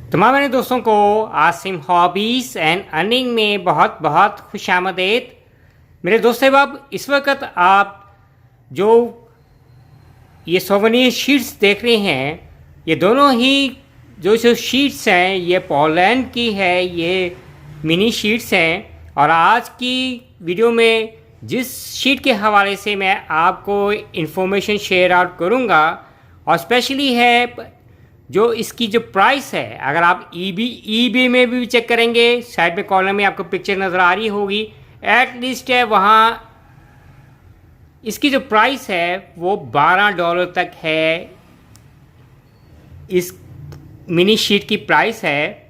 तमाम मेरे दोस्तों को आसिम हॉबीज़ एंड अर्निंग में बहुत बहुत खुशामदीद। मेरे दोस्त साहब, इस वक्त आप जो ये सोवेनियर शीट्स देख रहे हैं, ये दोनों ही जो शीट्स हैं ये पोलैंड की है, ये मिनी शीट्स हैं। और आज की वीडियो में जिस शीट के हवाले से मैं आपको इन्फॉर्मेशन शेयर आउट करूँगा और स्पेशली है जो इसकी जो प्राइस है, अगर आप ईबी में भी चेक करेंगे, साइड में कॉलम में आपको पिक्चर नज़र आ रही होगी, एटलीस्ट है वहाँ इसकी जो प्राइस है वो $12 तक है। इस मिनी शीट की प्राइस है।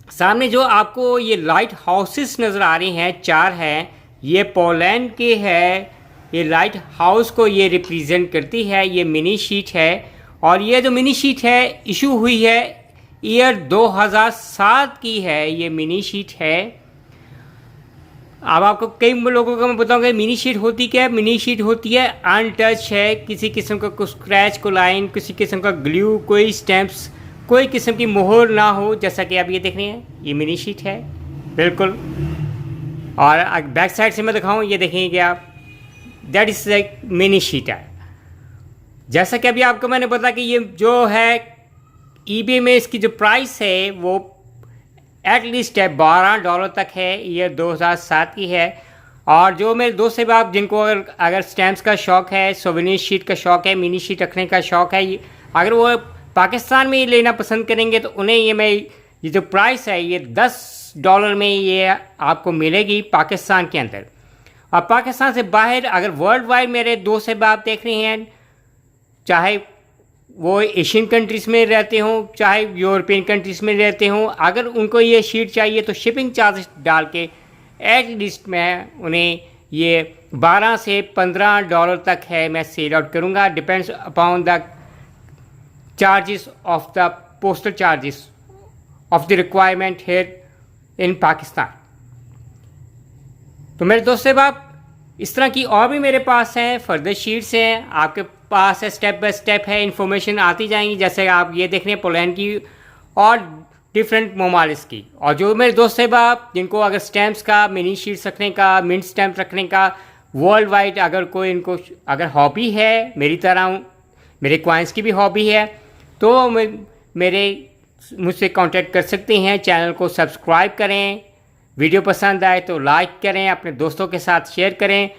सामने जो आपको ये लाइट हाउसेस नज़र आ रही हैं, 4 हैं, ये पोलैंड के है। ये लाइट हाउस को ये रिप्रेजेंट करती है, ये मिनी शीट है। और ये जो मिनी शीट है इशू हुई है ईयर 2007 की है, ये मिनी शीट है। अब आपको कई लोगों को मैं बताऊंगा मिनी शीट होती क्या है। मिनी शीट होती है अनटच है, किसी किस्म का कोई स्क्रैच को लाइन, किसी किस्म का ग्लू, कोई स्टैम्प्स, कोई किस्म की मोहर ना हो, जैसा कि आप ये देख रहे हैं ये मिनी शीट है बिल्कुल। और बैक साइड से मैं दिखाऊं, ये देखेंगे आप, that is like mini sheet है। जैसा कि अभी आपको मैंने बताया कि ये जो है ईबे में इसकी जो प्राइस है वो एटलीस्ट है $12 तक है, ये 2007 की है। और जो मेरे दोस्त से आप जिनको अगर स्टैम्प्स का शौक़ है, सोवेनियर शीट का शौक़ है, मिनी शीट रखने का शौक़ है, अगर वो पाकिस्तान में लेना पसंद करेंगे तो उन्हें ये जो प्राइस है ये $10 में ये आपको मिलेगी पाकिस्तान के अंदर। और पाकिस्तान से बाहर अगर वर्ल्ड वाइड मेरे दोस्त से आप देख रहे हैं, चाहे वो एशियन कंट्रीज़ में रहते हों, चाहे यूरोपियन कंट्रीज़ में रहते हों, अगर उनको ये शीट चाहिए तो शिपिंग चार्जेस डाल के एटलीस्ट मैं उन्हें ये $12 से $15 तक है मैं सेल आउट करूँगा, depends upon the charges of the postal charges of the requirement here in Pakistan. तो मेरे दोस्त साहब, आप इस तरह की और भी मेरे पास हैं, फर्दर शीट्स हैं आपके पास है, स्टेप बाय स्टेप है, इन्फॉर्मेशन आती जाएंगी, जैसे आप ये देख रहे हैं पोलैंड की और डिफरेंट ममालिक की। और जो मेरे दोस्त साहब आप जिनको अगर स्टैम्प्स का, मिनी शीट्स रखने का, मिंट स्टैम्प रखने का वर्ल्ड वाइड अगर कोई इनको अगर हॉबी है, मेरी तरह मेरे क्वाइंस की भी हॉबी है, तो मुझसे कांटेक्ट कर सकते हैं। चैनल को सब्सक्राइब करें, वीडियो पसंद आए तो लाइक करें, अपने दोस्तों के साथ शेयर करें